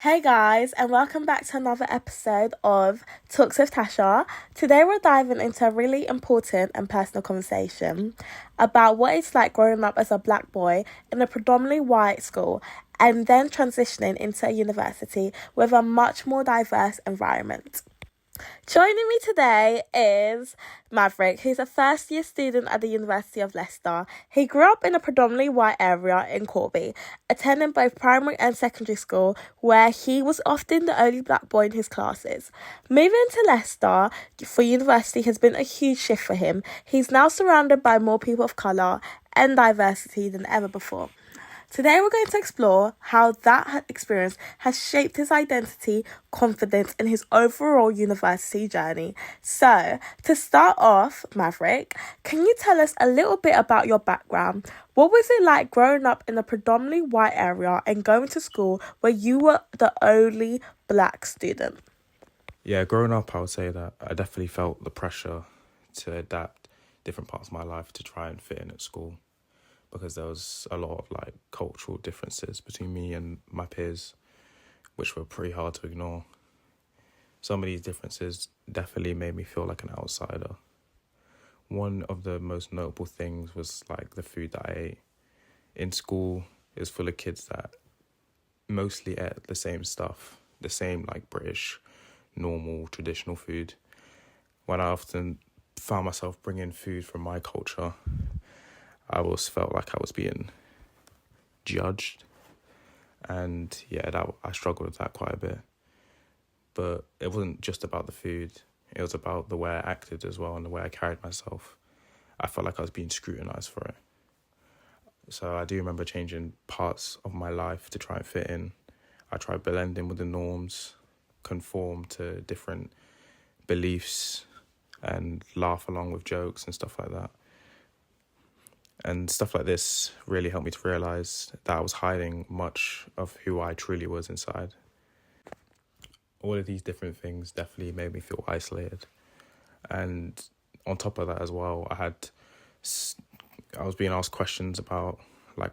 Hey guys, and welcome back to another episode of Talks with Tasha. Today we're diving into a really important and personal conversation about what it's like growing up as a black boy in a predominantly white school and then transitioning into a university with a much more diverse environment. Joining me today is Maverick, who's a first year student at the University of Leicester. He grew up in a predominantly white area in Corby, attending both primary and secondary school, where he was often the only black boy in his classes. Moving to Leicester for university has been a huge shift for him. He's now surrounded by more people of colour and diversity than ever before. Today we're going to explore how that experience has shaped his identity, confidence, and his overall university journey. So, to start off, Maverick, can you tell us a little bit about your background? What was it like growing up in a predominantly white area and going to school where you were the only black student? Yeah, growing up, I would say that I definitely felt the pressure to adapt different parts of my life to try and fit in at school, because there was a lot of cultural differences between me and my peers, which were pretty hard to ignore. Some of these differences definitely made me feel like an outsider. One of the most notable things was the food that I ate. In school, it was full of kids that mostly ate the same stuff, the same British, normal, traditional food. When I often found myself bringing food from my culture, I always felt like I was being judged. And I struggled with that quite a bit. But it wasn't just about the food. It was about the way I acted as well and the way I carried myself. I felt like I was being scrutinised for it. So I do remember changing parts of my life to try and fit in. I tried blending with the norms, conform to different beliefs, and laugh along with jokes and stuff like that. And stuff like this really helped me to realise that I was hiding much of who I truly was inside. All of these different things definitely made me feel isolated. And on top of that as well, I was being asked questions about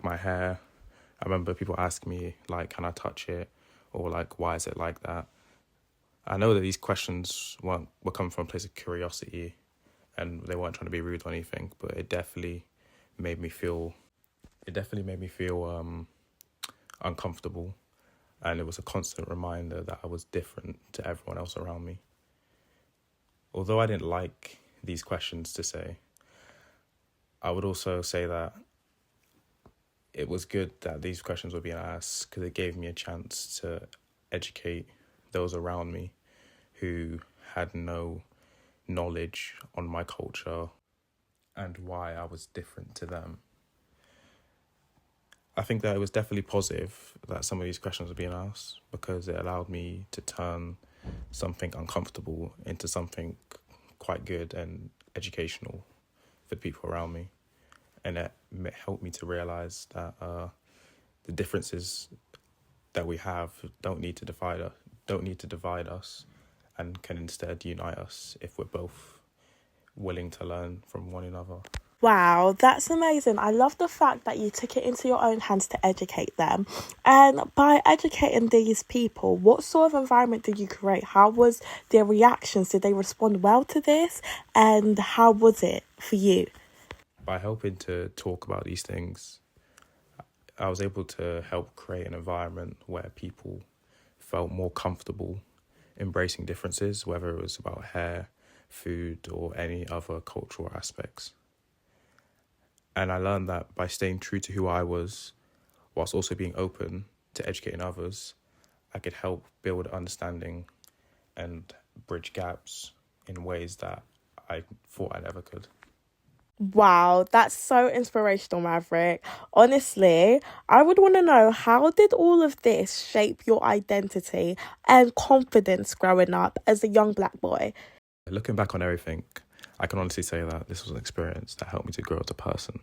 my hair. I remember people asking me can I touch it, or why is it like that? I know that these questions were coming from a place of curiosity, and they weren't trying to be rude or anything, but it definitely made me feel uncomfortable, and it was a constant reminder that I was different to everyone else around me. Although I didn't like these questions to say, I would also say that it was good that these questions were being asked, because it gave me a chance to educate those around me who had no knowledge on my culture and why I was different to them. I think that it was definitely positive that some of these questions were being asked, because it allowed me to turn something uncomfortable into something quite good and educational for the people around me. And it helped me to realise that the differences that we have don't need to divide us, and can instead unite us if we're both willing to learn from one another. Wow, that's amazing. I love the fact that you took it into your own hands to educate them. And by educating these people, what sort of environment did you create? How was their reactions? Did they respond well to this? And how was it for you? By helping to talk about these things, I was able to help create an environment where people felt more comfortable embracing differences, whether it was about hair, food, or any other cultural aspects. And I learned that by staying true to who I was, whilst also being open to educating others, I could help build understanding and bridge gaps in ways that I thought I never could. Wow, that's so inspirational, Maverick. Honestly, I would want to know, how did all of this shape your identity and confidence growing up as a young black boy? Looking back on everything, I can honestly say that this was an experience that helped me to grow as a person.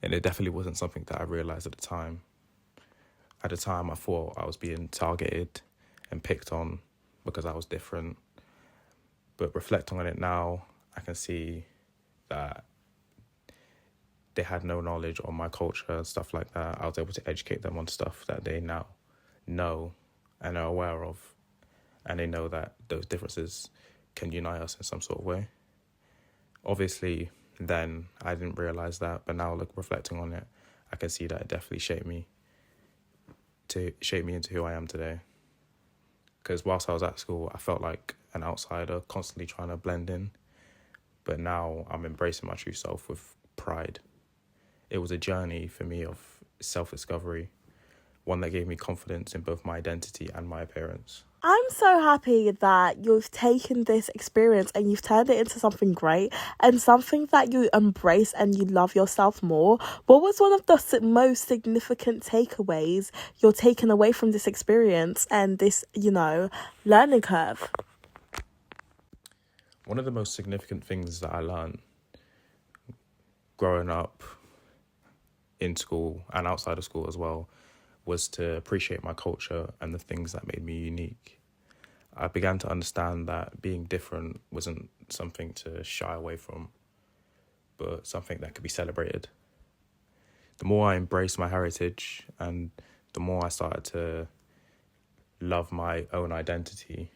And it definitely wasn't something that I realised at the time. At the time, I thought I was being targeted and picked on because I was different. But reflecting on it now, I can see that they had no knowledge on my culture and stuff like that. I was able to educate them on stuff that they now know and are aware of, and they know that those differences can unite us in some sort of way. Obviously, then I didn't realize that, but now reflecting on it, I can see that it definitely shaped me into who I am today. Because whilst I was at school, I felt like an outsider, constantly trying to blend in. But now I'm embracing my true self with pride. It was a journey for me of self-discovery, one that gave me confidence in both my identity and my appearance. I'm so happy that you've taken this experience and you've turned it into something great and something that you embrace and you love yourself more. What was one of the most significant takeaways you're taking away from this experience and this, learning curve? One of the most significant things that I learned growing up in school and outside of school as well was to appreciate my culture and the things that made me unique. I began to understand that being different wasn't something to shy away from, but something that could be celebrated. The more I embraced my heritage and the more I started to love my own identity,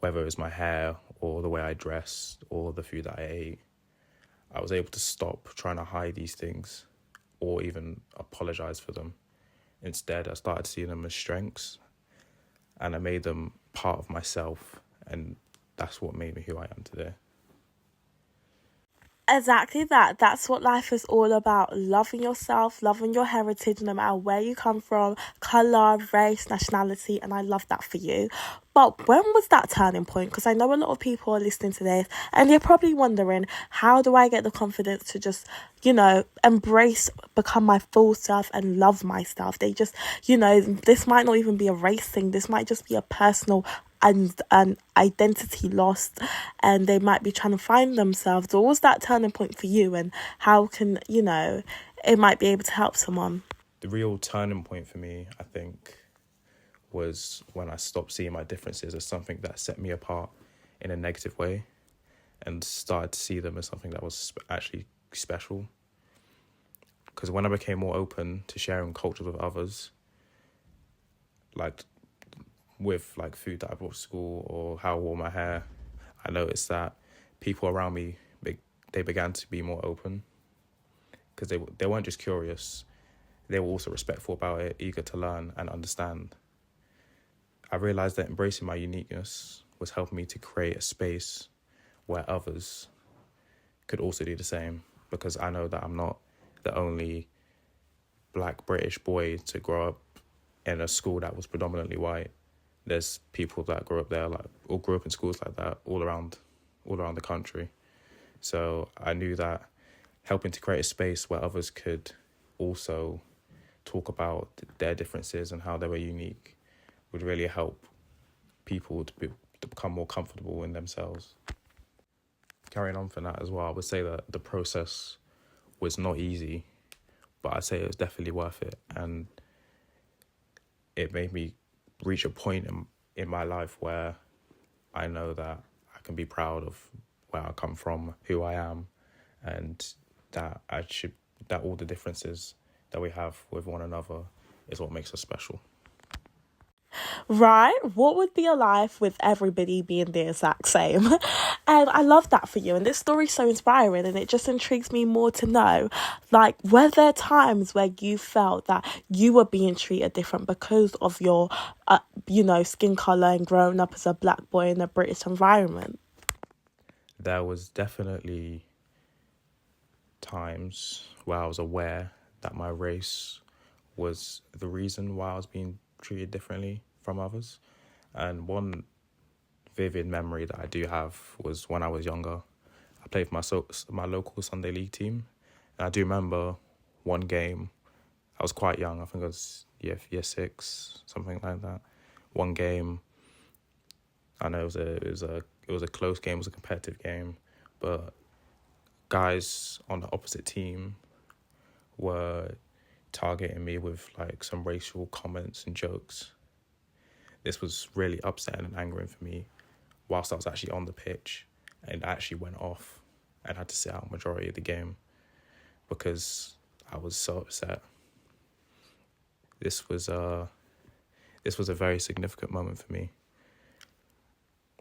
whether it was my hair or the way I dressed or the food that I ate, I was able to stop trying to hide these things or even apologize for them. Instead, I started seeing them as strengths and I made them part of myself, and that's what made me who I am today. Exactly that. That's what life is all about. Loving yourself, loving your heritage, no matter where you come from, colour, race, nationality, and I love that for you. But when was that turning point? Because I know a lot of people are listening to this and you're probably wondering, how do I get the confidence to just, embrace, become my full self and love myself? They just, this might not even be a race thing. This might just be a personal and an identity lost, and they might be trying to find themselves. What was that turning point for you, and how can it might be able to help someone? The real turning point for me, I think, was when I stopped seeing my differences as something that set me apart in a negative way and started to see them as something that was actually special. Because when I became more open to sharing cultures with others, like with like food that I brought to school or how I wore my hair, I noticed that people around me, they began to be more open because they weren't just curious, they were also respectful about it, eager to learn and understand. I realised that embracing my uniqueness was helping me to create a space where others could also do the same, because I know that I'm not the only Black British boy to grow up in a school that was predominantly white. There's people that grew up there, or grew up in schools like that all around the country. So I knew that helping to create a space where others could also talk about their differences and how they were unique would really help people to become more comfortable in themselves. Carrying on from that as well, I would say that the process was not easy, but I'd say it was definitely worth it. And it made me reach a point in my life where I know that I can be proud of where I come from, who I am, and that all the differences that we have with one another is what makes us special. Right? What would be a life with everybody being the exact same? And I love that for you. And this story's so inspiring, and it just intrigues me more to know, were there times where you felt that you were being treated different because of your, skin colour and growing up as a Black boy in a British environment? There was definitely times where I was aware that my race was the reason why I was being treated differently from others. And one vivid memory that I do have was when I was younger. I played for my local Sunday league team, and I do remember one game. I was quite young. I think I was year 6, something like that. One game. I know it was a close game. It was a competitive game, but guys on the opposite team were targeting me with some racial comments and jokes. This was really upsetting and angering for me whilst I was actually on the pitch, and actually went off and had to sit out majority of the game because I was so upset. This was this was a very significant moment for me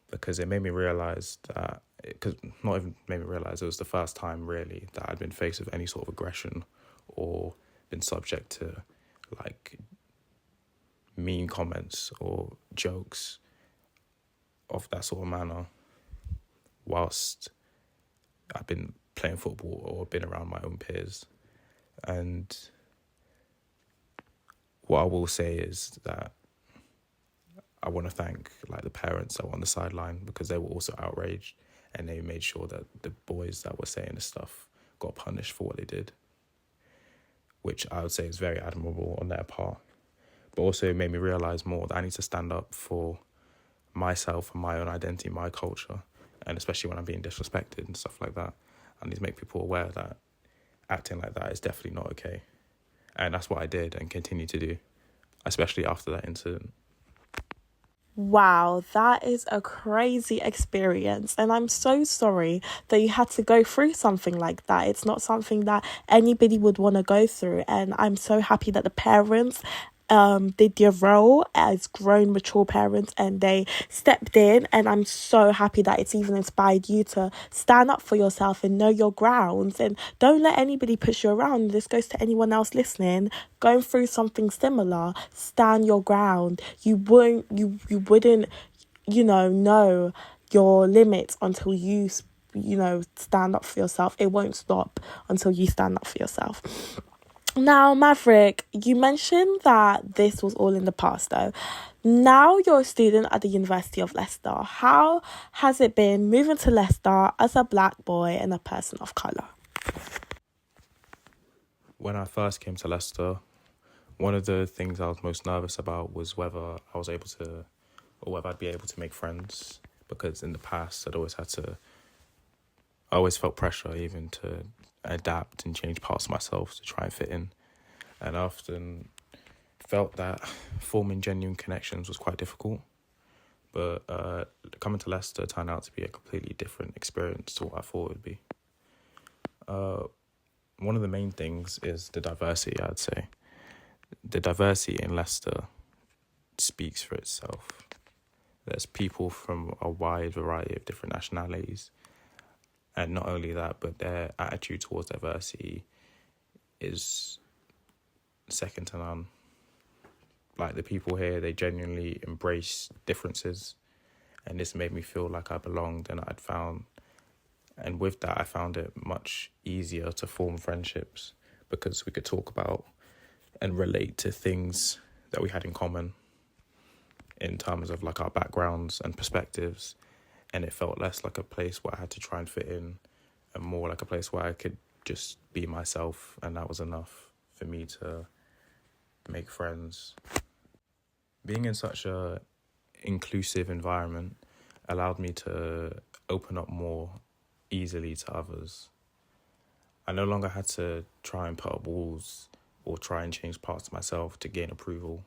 because it made me realise that, because not even made me realise, it was the first time really that I'd been faced with any sort of aggression or been subject to like mean comments or jokes of that sort of manner whilst I've been playing football or been around my own peers. And what I will say is that I want to thank like the parents that were on the sideline, because they were also outraged and they made sure that the boys that were saying this stuff got punished for what they did, which I would say is very admirable on their part. But also it made me realise more that I need to stand up for myself and my own identity, my culture, and especially when I'm being disrespected and stuff like that. I need to make people aware that acting like that is definitely not okay. And that's what I did and continue to do, especially after that incident. Wow, that is a crazy experience. And I'm so sorry that you had to go through something like that. It's not something that anybody would want to go through. And I'm so happy that the parents did their role as grown, mature parents, and they stepped in. And I'm so happy that it's even inspired you to stand up for yourself and know your grounds, and don't let anybody push you around. This goes to anyone else listening going through something similar. Stand your ground. You wouldn't know your limits until you stand up for yourself. It won't stop until you stand up for yourself. Now, Maverick, you mentioned that this was all in the past, though. Now you're a student at the University of Leicester. How has it been moving to Leicester as a black boy and a person of colour? When I first came to Leicester, one of the things I was most nervous about was whether I was able to, or whether I'd be able to make friends, because in the past I always felt pressure even to adapt and change parts of myself to try and fit in. And I often felt that forming genuine connections was quite difficult. But coming to Leicester turned out to be a completely different experience to what I thought it would be. One of the main things is the diversity, I'd say. The diversity in Leicester speaks for itself. There's people from a wide variety of different nationalities. And not only that, but their attitude towards diversity is second to none. Like, the people here, they genuinely embrace differences. And this made me feel like I belonged and I'd found. And with that, I found it much easier to form friendships, because we could talk about and relate to things that we had in common in terms of like our backgrounds and perspectives. And it felt less like a place where I had to try and fit in, and more like a place where I could just be myself, and that was enough for me to make friends. Being in such a inclusive environment allowed me to open up more easily to others. I no longer had to try and put up walls or try and change parts of myself to gain approval.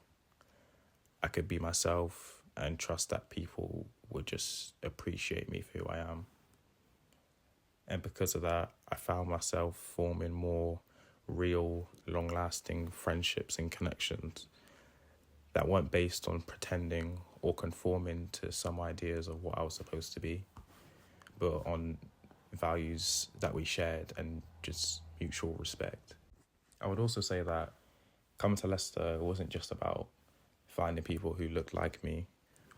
I could be myself and trust that people would just appreciate me for who I am. And because of that, I found myself forming more real, long-lasting friendships and connections that weren't based on pretending or conforming to some ideas of what I was supposed to be, but on values that we shared and just mutual respect. I would also say that coming to Leicester wasn't just about finding people who looked like me,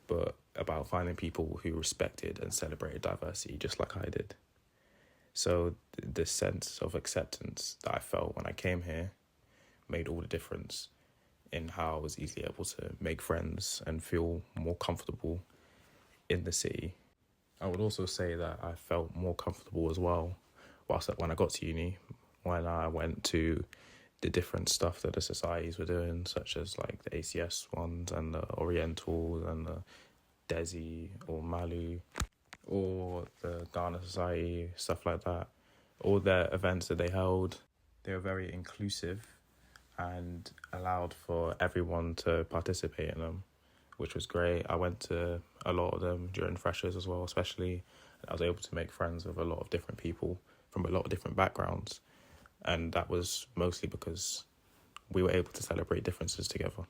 but about finding people who respected and celebrated diversity just like I did. So the sense of acceptance that I felt when I came here made all the difference in how I was easily able to make friends and feel more comfortable in the city. I would also say that I felt more comfortable as well when I got to uni, when I went to the different stuff that the societies were doing, such as like the ACS ones and the Orientals and the Desi or Malu or the Ghana Society, stuff like that. All the events that they held, they were very inclusive and allowed for everyone to participate in them, which was great. I went to a lot of them during freshers as well, especially. I was able to make friends with a lot of different people from a lot of different backgrounds. And that was mostly because we were able to celebrate differences together.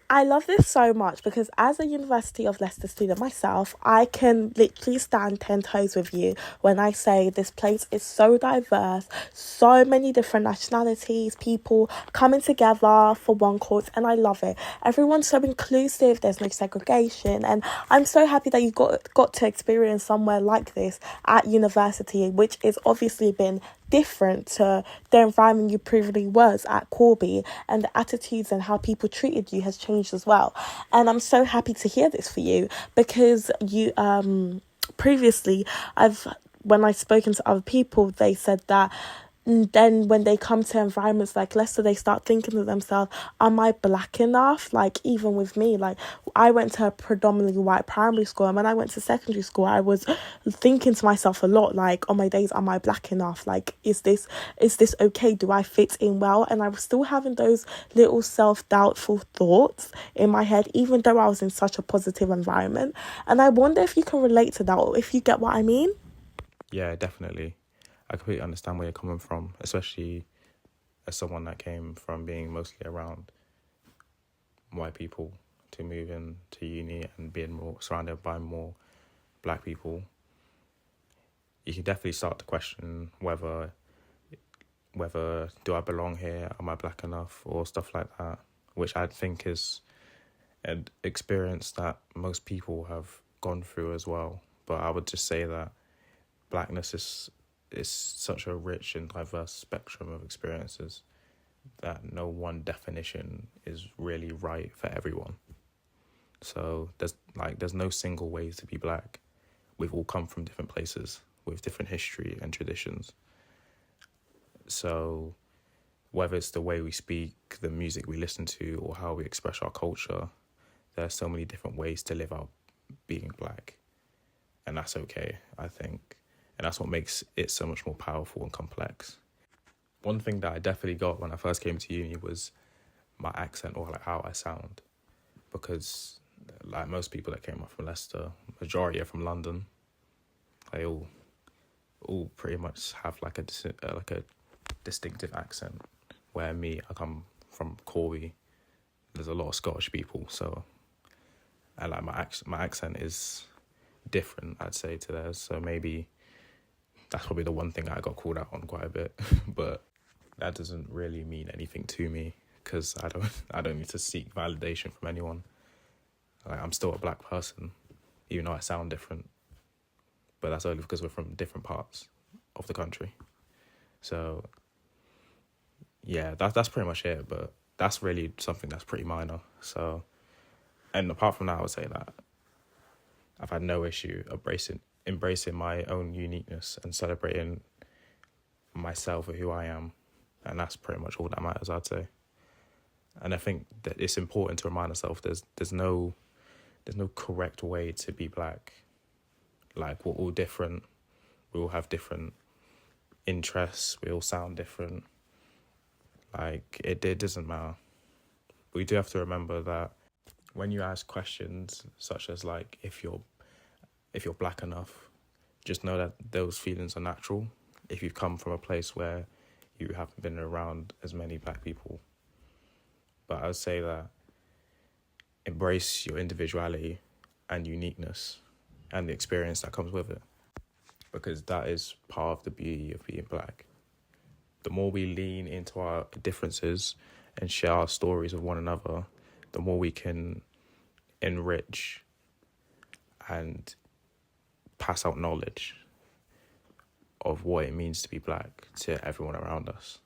I love this so much because as a University of Leicester student myself, I can literally stand 10 toes with you when I say this place is so diverse, so many different nationalities, people coming together for one cause, and I love it. Everyone's so inclusive, there's no segregation, and I'm so happy that you got to experience somewhere like this at university, which is obviously been different to the environment you previously was at Corby, and the attitudes and how people treated you has changed as well. And I'm so happy to hear this for you because you previously I've when I've spoken to other people, they said that then when they come to environments like Leicester, they start thinking to themselves, am I black enough? Like, even with me, like, I went to a predominantly white primary school, and when I went to secondary school, I was thinking to myself a lot, like, on my days, am I black enough? Like, is this okay? Do I fit in well? And I was still having those little self-doubtful thoughts in my head, even though I was in such a positive environment. And I wonder if you can relate to that, or if you get what I mean. Yeah, definitely. I completely understand where you're coming from, especially as someone that came from being mostly around white people to move into uni and being more surrounded by more black people. You can definitely start to question whether do I belong here, am I black enough, or stuff like that, which I think is an experience that most people have gone through as well. But I would just say that blackness is such a rich and diverse spectrum of experiences that no one definition is really right for everyone. So there's no single ways to be black. We've all come from different places with different history and traditions. So whether it's the way we speak, the music we listen to, or how we express our culture, there are so many different ways to live out being black. And that's okay, I think. And that's what makes it so much more powerful and complex. One thing that I definitely got when I first came to uni was my accent, or like how I sound. Because like most people that came up from Leicester, majority are from London. They all pretty much have like a distinctive accent. Where I come from Corby. There's a lot of Scottish people, so and like my accent is different, I'd say, to theirs. So maybe that's probably the one thing I got called out on quite a bit, but that doesn't really mean anything to me because I don't need to seek validation from anyone. Like, I'm still a black person, even though I sound different, but that's only because we're from different parts of the country. So yeah, that's pretty much it. But that's really something that's pretty minor. So, and apart from that, I would say that I've had no issue embracing my own uniqueness and celebrating myself for who I am. And that's pretty much all that matters, I'd say. And I think that it's important to remind ourselves there's no correct way to be black. Like, we're all different. We all have different interests. We all sound different. Like, it doesn't matter. But we do have to remember that when you ask questions such as like if you're black enough, just know that those feelings are natural if you've come from a place where you haven't been around as many black people. But I would say that embrace your individuality and uniqueness and the experience that comes with it, because that is part of the beauty of being black. The more we lean into our differences and share our stories with one another, the more we can enrich and pass out knowledge of what it means to be black to everyone around us.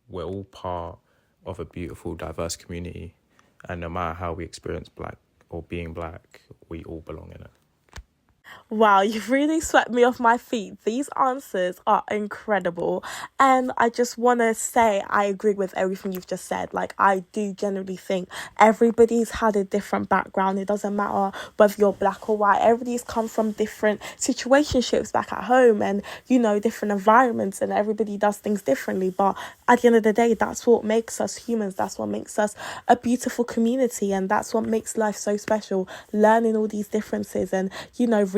We're all part of a beautiful, diverse community, and no matter how we experience black or being black, we all belong in it. Wow, you've really swept me off my feet. These answers are incredible. And I just want to say I agree with everything you've just said. Like, I do generally think everybody's had a different background. It doesn't matter whether you're black or white. Everybody's come from different situationships back at home and, different environments, and everybody does things differently. But at the end of the day, that's what makes us humans. That's what makes us a beautiful community. And that's what makes life so special. Learning all these differences and,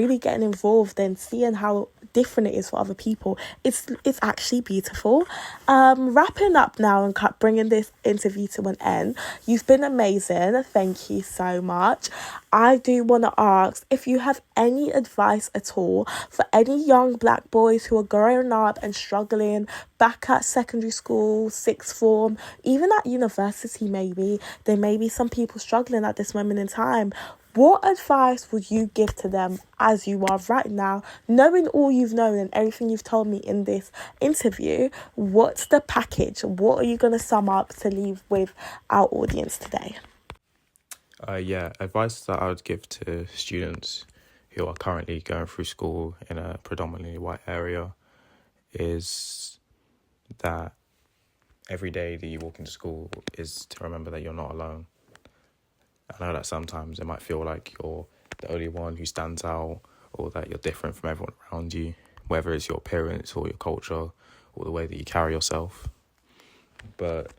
really getting involved and seeing how different it is for other people, it's actually beautiful. Wrapping up now and bringing this interview to an end. You've been amazing. Thank you so much. I do want to ask if you have any advice at all for any young black boys who are growing up and struggling back at secondary school, sixth form, even at university maybe. There may be some people struggling at this moment in time. What advice would you give to them as you are right now, knowing all you've known and everything you've told me in this interview? What's the package? What are you going to sum up to leave with our audience today? Advice that I would give to students who are currently going through school in a predominantly white area is that every day that you walk into school is to remember that you're not alone. I know that sometimes it might feel like you're the only one who stands out, or that you're different from everyone around you, whether it's your appearance or your culture or the way that you carry yourself. But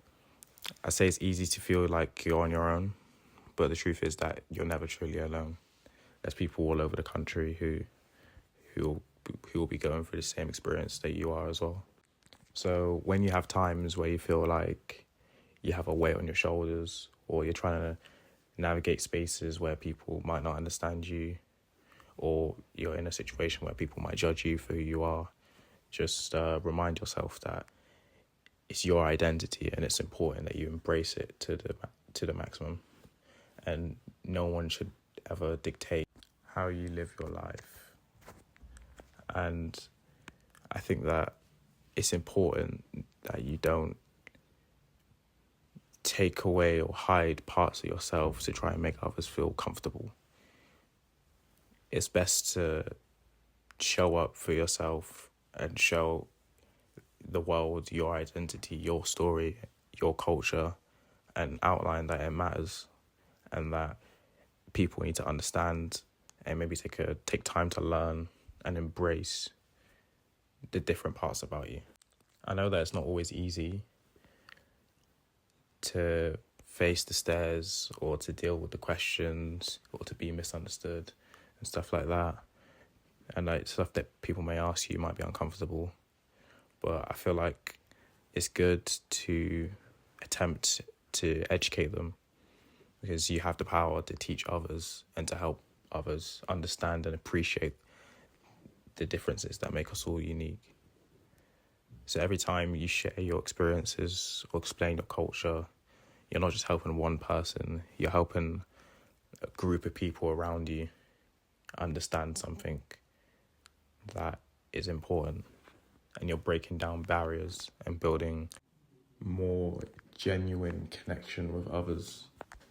I say it's easy to feel like you're on your own, but the truth is that you're never truly alone. There's people all over the country who will be going through the same experience that you are as well. So when you have times where you feel like you have a weight on your shoulders, or you're trying to navigate spaces where people might not understand you, or you're in a situation where people might judge you for who you are, just remind yourself that it's your identity and it's important that you embrace it to the maximum. And no one should ever dictate how you live your life. And I think that it's important that you don't take away or hide parts of yourself to try and make others feel comfortable. It's best to show up for yourself and show the world your identity, your story, your culture, and outline that it matters and that people need to understand and maybe take time to learn and embrace the different parts about you. I know that it's not always easy to face the stares or to deal with the questions or to be misunderstood and stuff like that. And like stuff that people may ask you might be uncomfortable. But I feel like it's good to attempt to educate them, because you have the power to teach others and to help others understand and appreciate the differences that make us all unique. So every time you share your experiences or explain your culture, you're not just helping one person, you're helping a group of people around you understand something that is important. And you're breaking down barriers and building more genuine connection with others.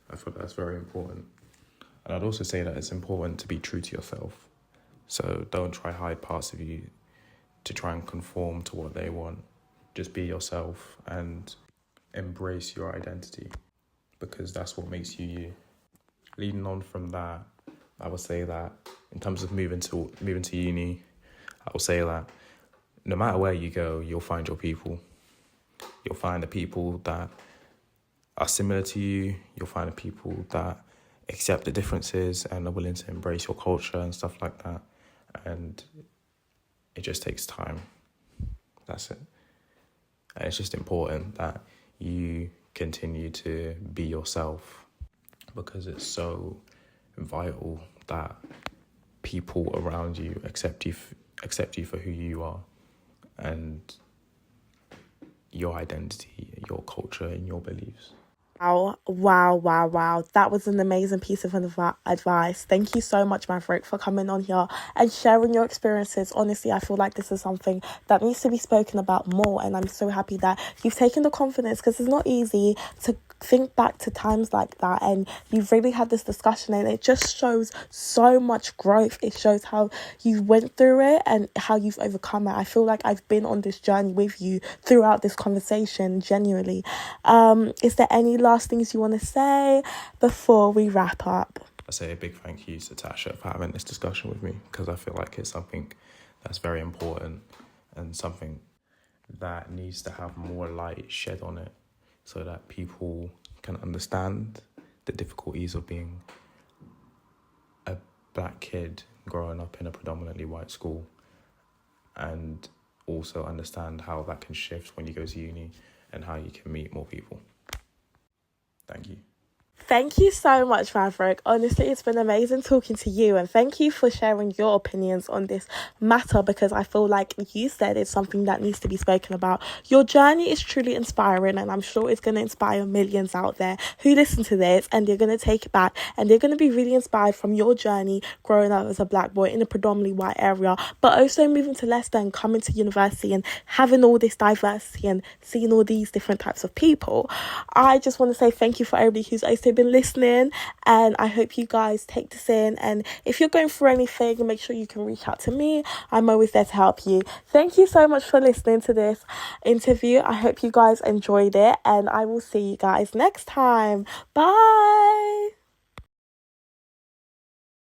I feel that's very important. And I'd also say that it's important to be true to yourself. So don't try hide parts of you to try and conform to what they want. Just be yourself and embrace your identity, because that's what makes you you. Leading on from that, I would say that in terms of moving to uni, I would say that no matter where you go, you'll find your people. You'll find the people that are similar to you. You'll find the people that accept the differences and are willing to embrace your culture and stuff like that. And it just takes time. That's it. And it's just important that you continue to be yourself, because it's so vital that people around you accept you for who you are and your identity, your culture, and your beliefs. Wow. That was an amazing piece of advice. Thank you so much, Maverick, for coming on here and sharing your experiences. Honestly, I feel like this is something that needs to be spoken about more, and I'm so happy that you've taken the confidence, because it's not easy to think back to times like that, and you've really had this discussion, and it just shows so much growth. It shows how you went through it and how you've overcome it. I feel like I've been on this journey with you throughout this conversation, genuinely. Is there any last things you want to say before we wrap up? I say a big thank you to Tasha for having this discussion with me, because I feel like it's something that's very important and something that needs to have more light shed on it, so that people can understand the difficulties of being a black kid growing up in a predominantly white school, and also understand how that can shift when you go to uni and how you can meet more people. Thank you. Thank you so much, Maverick. Honestly, it's been amazing talking to you, and thank you for sharing your opinions on this matter, because I feel like you said it's something that needs to be spoken about. Your journey is truly inspiring, and I'm sure it's going to inspire millions out there who listen to this, and they're going to take it back and they're going to be really inspired from your journey growing up as a black boy in a predominantly white area, but also moving to Leicester and coming to university and having all this diversity and seeing all these different types of people. I just want to say thank you for everybody who's also been listening, and I hope you guys take this in, and if you're going through anything, make sure you can reach out to me. I'm always there to help you. Thank you so much for listening to this interview. I hope you guys enjoyed it, and I will see you guys next time. Bye.